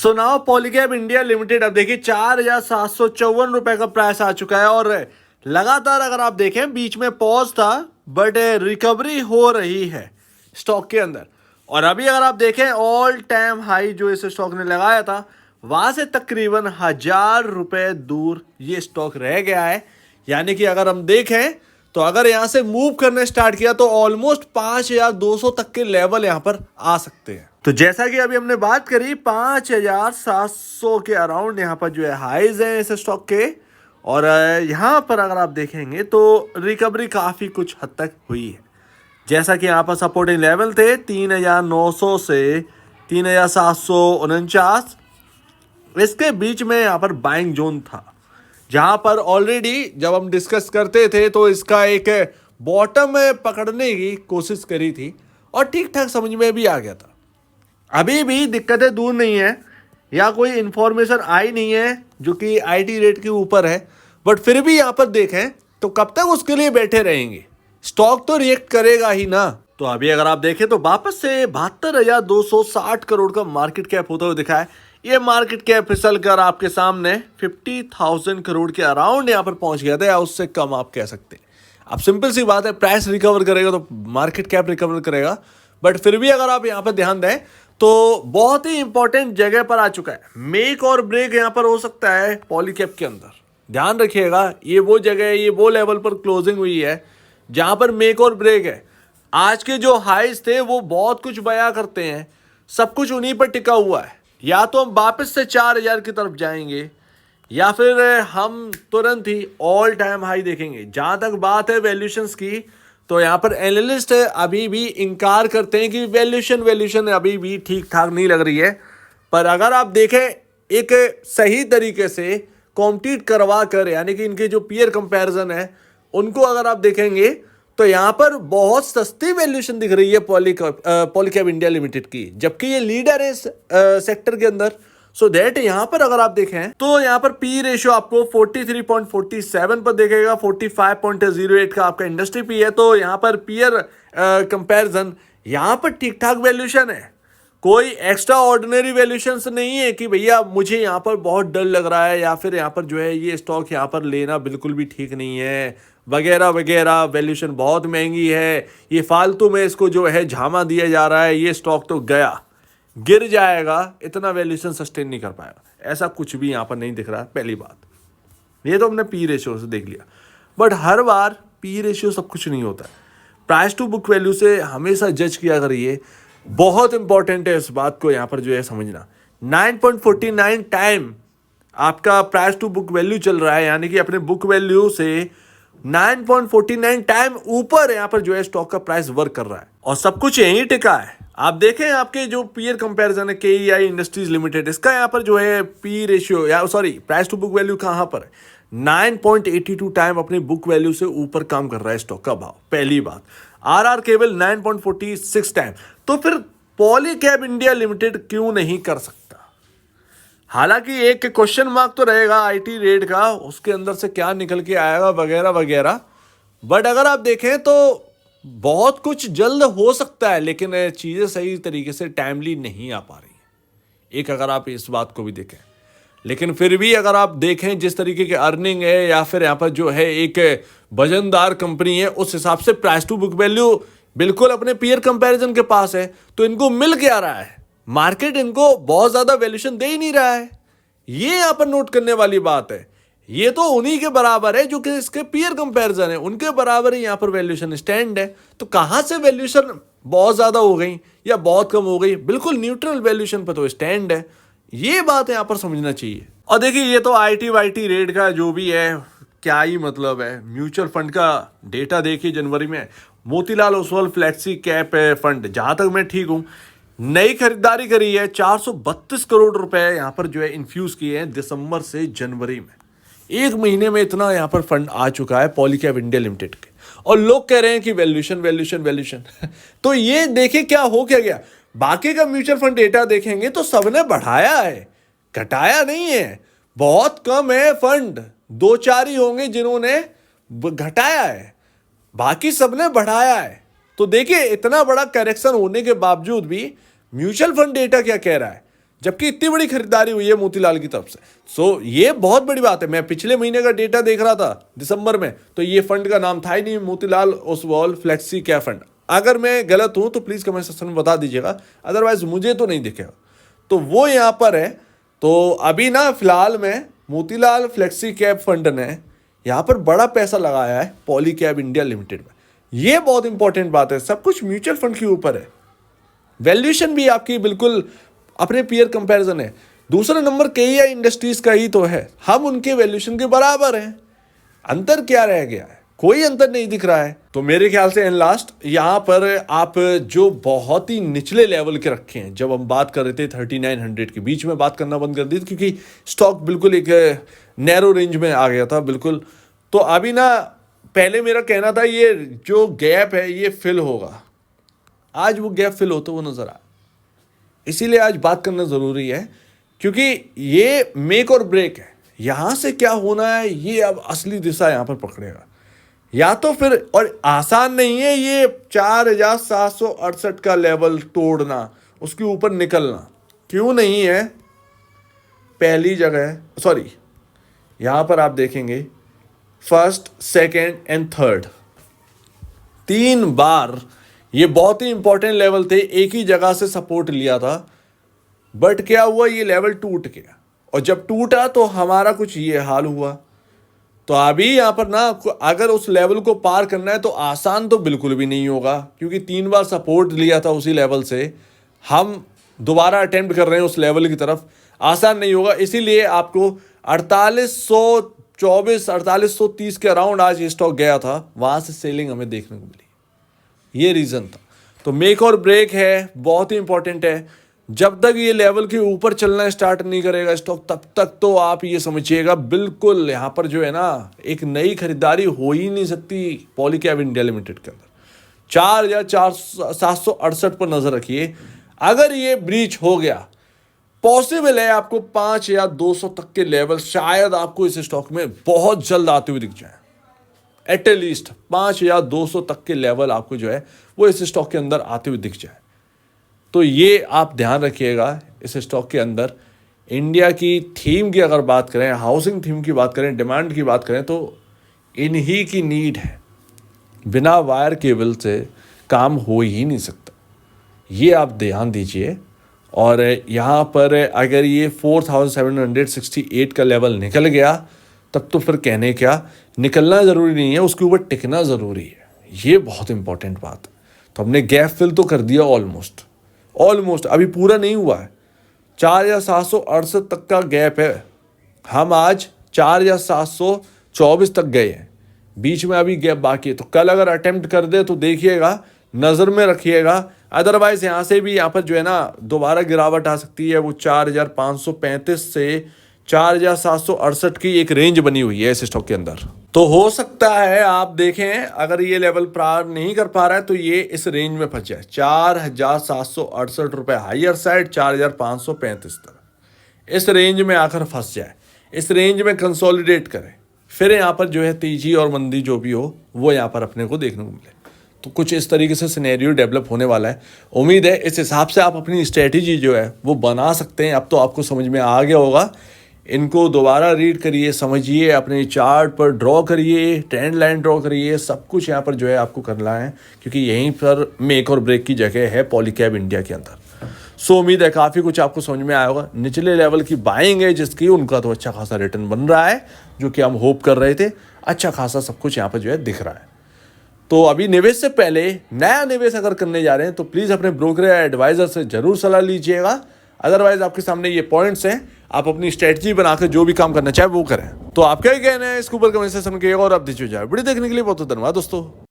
So now Polycab India limited अब देखिए 4,754 रुपए का प्राइस आ चुका है और लगातार अगर आप देखें बीच में पॉज था बट रिकवरी हो रही है स्टॉक के अंदर। और अभी अगर आप देखें ऑल टाइम हाई जो इस स्टॉक ने लगाया था वहां से तकरीबन 1,000 रुपए दूर ये स्टॉक रह गया है। यानी कि अगर हम देखें तो अगर यहां से मूव करने स्टार्ट किया तो ऑलमोस्ट 5,200 तक के लेवल यहां पर आ सकते हैं। तो जैसा कि अभी हमने बात करी 5,700 के अराउंड यहाँ पर जो है हाइज है इस स्टॉक के। और यहाँ पर अगर आप देखेंगे तो रिकवरी काफ़ी कुछ हद तक हुई है। जैसा कि यहाँ पर सपोर्टिंग लेवल थे 3,900 से 3,749, इसके बीच में यहाँ पर बाइंग जोन था जहाँ पर ऑलरेडी जब हम डिस्कस करते थे तो इसका एक बॉटम पकड़ने की कोशिश करी थी और ठीक ठाक समझ में भी आ गया था। अभी भी दिक्कतें दूर नहीं है या कोई इन्फॉर्मेशन आई नहीं है जो कि आईटी रेट के ऊपर है, बट फिर भी यहाँ पर देखें तो कब तक उसके लिए बैठे रहेंगे, स्टॉक तो रिएक्ट करेगा ही ना। तो अभी अगर आप देखें तो वापस से 72,260 करोड़ का मार्केट कैप होता हुआ दिखा है। ये मार्केट कैप फिसल कर आपके सामने 50,000 करोड़ के अराउंड यहाँ पर पहुंच गया था या उससे कम आप कह सकते हैं। अब सिंपल सी बात है, प्राइस रिकवर करेगा तो मार्केट कैप रिकवर करेगा, बट फिर भी अगर आप यहाँ पर ध्यान दें तो बहुत ही इंपॉर्टेंट जगह पर आ चुका है। मेक और ब्रेक यहाँ पर हो सकता है पॉलीकैब के अंदर, ध्यान रखिएगा। ये वो जगह है, ये वो लेवल पर क्लोजिंग हुई है जहां पर मेक और ब्रेक है। आज के जो हाइज थे वो बहुत कुछ बयां करते हैं, सब कुछ उन्हीं पर टिका हुआ है। या तो हम वापस से 4,000 की तरफ जाएंगे या फिर हम तुरंत ही ऑल टाइम हाई देखेंगे। जहां तक बात है वैल्यूशंस की तो यहाँ पर एनालिस्ट अभी भी इनकार करते हैं कि वैल्यूशन अभी भी ठीक ठाक नहीं लग रही है। पर अगर आप देखें एक सही तरीके से कॉम्पीट करवा कर, यानी कि इनके जो पीयर कंपैरिजन है उनको अगर आप देखेंगे तो यहाँ पर बहुत सस्ती वैल्यूशन दिख रही है पॉलीकैब इंडिया लिमिटेड की, जबकि ये लीडर है इस सेक्टर के अंदर। सो दैट यहाँ पर अगर आप देखें तो यहाँ पर पी रेशियो आपको 43.47 पर देखेगा, 45.08 का आपका इंडस्ट्री पी है। तो यहाँ पर पीयर कंपैरिजन यहाँ पर ठीक ठाक वैल्यूशन है, कोई एक्स्ट्रा ऑर्डिनरी वैल्यूशन नहीं है कि भैया मुझे यहाँ पर बहुत डर लग रहा है या फिर यहाँ पर जो है ये स्टॉक यहाँ पर लेना बिल्कुल भी ठीक नहीं है वगैरह वगैरह, वैल्यूशन बहुत महंगी है, ये फालतू में इसको जो है झामा दिया जा रहा है, ये स्टॉक तो गया गिर जाएगा, इतना वैल्यूशन सस्टेन नहीं कर पाएगा। ऐसा कुछ भी यहाँ पर नहीं दिख रहा है। पहली बात ये तो हमने पी रेशियो से देख लिया, but her bar P ratio सब कुछ नहीं होता है। प्राइस टू बुक वैल्यू से हमेशा जज किया करिए, बहुत इंपॉर्टेंट है इस बात को यहाँ पर जो है समझना। 9.49 टाइम आपका प्राइस टू बुक वैल्यू चल रहा है, यानी कि अपने बुक वैल्यू से 9.49 टाइम ऊपर यहाँ पर जो है स्टॉक का प्राइस वर्क कर रहा है और सब कुछ यहीं टिका है। आप देखें आपके जो पीयर कंपैरिजन है KEI इंडस्ट्रीज लिमिटेड, इसका यहाँ पर जो है पी रेशियो या sorry price to book value कहाँ पर है, 9.82 टाइम अपनी बुक वैल्यू से ऊपर काम कर रहा है स्टॉक का भाव। पहली बात, RR केवल 9.46 टाइम। तो फिर पॉलीकैब इंडिया लिमिटेड क्यों नहीं कर सकता? हालांकि एक क्वेश्चन मार्क तो रहेगा आईटी रेट का, उसके अंदर से क्या निकल के आएगा वगैरह वगैरह, बट अगर आप देखें तो बहुत कुछ जल्द हो सकता है, लेकिन चीज़ें सही तरीके से टाइमली नहीं आ पा रही है। एक अगर आप इस बात को भी देखें, लेकिन फिर भी अगर आप देखें जिस तरीके के अर्निंग है या फिर यहाँ पर जो है एक वजनदार कंपनी है, उस हिसाब से प्राइस टू बुक वैल्यू बिल्कुल अपने पीयर कंपैरिजन के पास है। तो इनको मिल क्या रहा है, मार्केट इनको बहुत ज़्यादा वैल्यूशन दे ही नहीं रहा है। ये यहाँ पर नोट करने वाली बात है। ये तो उन्हीं के बराबर है जो कि इसके पीयर कंपैरिजन है, उनके बराबर ही यहाँ पर वैल्यूशन स्टैंड है। तो कहाँ से वैल्यूशन बहुत ज़्यादा हो गई या बहुत कम हो गई, बिल्कुल न्यूट्रल वैल्यूशन पर तो स्टैंड है। ये बात यहाँ पर समझना चाहिए। और देखिए ये तो आईटी वाईटी रेट का जो भी है क्या ही मतलब है। म्यूचुअल फंड का डेटा देखिए जनवरी में Motilal Oswal flexi cap fund, जहाँ तक मैं ठीक हूँ, नई खरीदारी करी है 432 करोड़ रुपए यहाँ पर जो है इन्फ्यूज किए हैं दिसंबर से जनवरी में। एक महीने में इतना यहाँ पर फंड आ चुका है पॉलीकैब इंडिया लिमिटेड के, और लोग कह रहे हैं कि वैल्यूशन तो ये देखिए क्या हो क्या गया। बाकी का म्यूचुअल फंड डेटा देखेंगे तो सबने बढ़ाया है, घटाया नहीं है। बहुत कम है फंड, 2-4 ही होंगे जिन्होंने घटाया है, बाकी सबने बढ़ाया है। तो देखिए इतना बड़ा करेक्शन होने के बावजूद भी म्यूचुअल फंड डेटा क्या कह रहा है, जबकि इतनी बड़ी खरीदारी हुई है मोतीलाल की तरफ से। सो ये बहुत बड़ी बात है। मैं पिछले महीने का डेटा देख रहा था दिसंबर में, तो ये फंड का नाम था ही नहीं Motilal Oswal flexi cap fund. अगर मैं गलत हूं तो प्लीज कमेंट सेक्शन में बता दीजिएगा, अदरवाइज मुझे तो नहीं दिखेगा। तो वो यहाँ पर है। तो अभी ना फिलहाल में मोतीलाल फ्लेक्सी कैप फंड ने यहाँ पर बड़ा पैसा लगाया है पॉलीकैब इंडिया लिमिटेड में। ये बहुत इंपॉर्टेंट बात है। सब कुछ म्यूचुअल फंड के ऊपर है, वैल्यूएशन भी आपकी बिल्कुल अपने पीयर कंपैरिजन है। दूसरा नंबर केईआई इंडस्ट्रीज का ही तो है, हम उनके वैल्यूएशन के बराबर हैं। अंतर क्या रह गया है? कोई अंतर नहीं दिख रहा है। तो मेरे ख्याल से एंड लास्ट यहाँ पर आप जो बहुत ही निचले लेवल के रखे हैं, जब हम बात कर रहे थे 3900 के बीच में बात करना बंद कर दी थी, क्योंकि स्टॉक बिल्कुल एक नैरो रेंज में आ गया था बिल्कुल। तो अभी ना पहले मेरा कहना था ये जो गैप है ये फिल होगा, आज वो गैप फिल होता वो नजर आया। इसीलिए आज बात करना ज़रूरी है, क्योंकि ये मेक और ब्रेक है। यहाँ से क्या होना है ये अब असली दिशा यहाँ पर पकड़ेगा, या तो फिर, और आसान नहीं है ये 4768 का लेवल तोड़ना, उसके ऊपर निकलना। क्यों नहीं है? पहली जगह सॉरी, यहाँ पर आप देखेंगे फर्स्ट, सेकेंड एंड थर्ड, 3 बार ये बहुत ही इंपॉर्टेंट लेवल थे, एक ही जगह से सपोर्ट लिया था। बट क्या हुआ, ये लेवल टूट गया, और जब टूटा तो हमारा कुछ ये हाल हुआ। तो अभी यहाँ पर ना अगर उस लेवल को पार करना है तो आसान तो बिल्कुल भी नहीं होगा, क्योंकि 3 बार सपोर्ट लिया था उसी लेवल से, हम दोबारा अटेम्प्ट कर रहे हैं उस लेवल की तरफ, आसान नहीं होगा। इसीलिए आपको 4824 4830 के अराउंड आज ये स्टॉक गया था, वहाँ से सेलिंग हमें देखने को मिली। ये रीज़न था। तो मेक और ब्रेक है, बहुत ही इंपॉर्टेंट है। जब तक ये लेवल के ऊपर चलना स्टार्ट नहीं करेगा स्टॉक, तब तक तो आप ये समझिएगा बिल्कुल यहाँ पर जो है ना एक नई खरीदारी हो ही नहीं सकती पॉलीकैब इंडिया लिमिटेड के अंदर। 4768 पर नजर रखिए। अगर ये ब्रीच हो गया, पॉसिबल है आपको 5200 तक के लेवल शायद आपको इस स्टॉक में बहुत जल्द आते हुए दिख जाए। एटलीस्ट 5200 तक के लेवल आपको जो है वो इस स्टॉक के अंदर आते हुए दिख जाए। तो ये आप ध्यान रखिएगा इस स्टॉक के अंदर। इंडिया की थीम की अगर बात करें, हाउसिंग थीम की बात करें, डिमांड की बात करें, तो इन्हीं की नीड है। बिना वायर केबल से काम हो ही नहीं सकता, ये आप ध्यान दीजिए। और यहाँ पर अगर ये 4768 का लेवल निकल गया तब तो फिर कहने क्या, निकलना ज़रूरी नहीं है, उसके ऊपर टिकना ज़रूरी है। ये बहुत इंपॉर्टेंट बात है। तो हमने गैप फिल तो कर दिया ऑलमोस्ट, अभी पूरा नहीं हुआ है। 4768 तक का गैप है, हम आज 4724 तक गए हैं, बीच में अभी गैप बाकी है। तो कल अगर अटेम्प्ट कर दे तो देखिएगा, नज़र में रखिएगा। अदरवाइज यहाँ से भी यहाँ पर जो है ना दोबारा गिरावट आ सकती है। वो 4535 से 4768 की एक रेंज बनी हुई है इस स्टॉक के अंदर। तो हो सकता है आप देखें अगर ये लेवल पार नहीं कर पा रहा है तो ये इस रेंज में फंस जाए, 4768 रुपये हाइयर साइड, 4535 तक इस रेंज में आकर फंस जाए, इस रेंज में कंसोलिडेट करे, फिर यहाँ पर जो है तेजी और मंदी जो भी हो वो यहाँ पर अपने को देखने को मिले। तो कुछ इस तरीके से सिनेरियो डेवलप होने वाला है। उम्मीद है इस हिसाब से आप अपनी स्ट्रेटेजी जो है वो बना सकते हैं। अब तो आपको समझ में आ गया होगा। इनको दोबारा रीड करिए, समझिए, अपने चार्ट पर ड्रॉ करिए, ट्रेंड लाइन ड्रॉ करिए, सब कुछ यहाँ पर जो है आपको करना है, क्योंकि यहीं पर मेक और ब्रेक की जगह है पॉलीकैब इंडिया के अंदर। सो उम्मीद है काफ़ी कुछ आपको समझ में आया होगा। निचले लेवल की बाइंग है जिसकी, उनका तो अच्छा खासा रिटर्न बन रहा है, जो कि हम होप कर रहे थे। अच्छा खासा सब कुछ यहाँ पर जो है दिख रहा है। तो अभी निवेश से पहले नया निवेश अगर करने जा रहे हैं तो प्लीज़ अपने ब्रोकर या एडवाइज़र से ज़रूर सलाह लीजिएगा। अदरवाइज आपके सामने ये पॉइंट्स हैं, आप अपनी स्ट्रेटजी बनाकर जो भी काम करना चाहे वो करें। तो आप क्या कहना है इसके ऊपर कमेंट सेक्शन में कहिएगा। और आप दीजिए जाए वीडियो देखने के लिए बहुत धन्यवाद दोस्तों।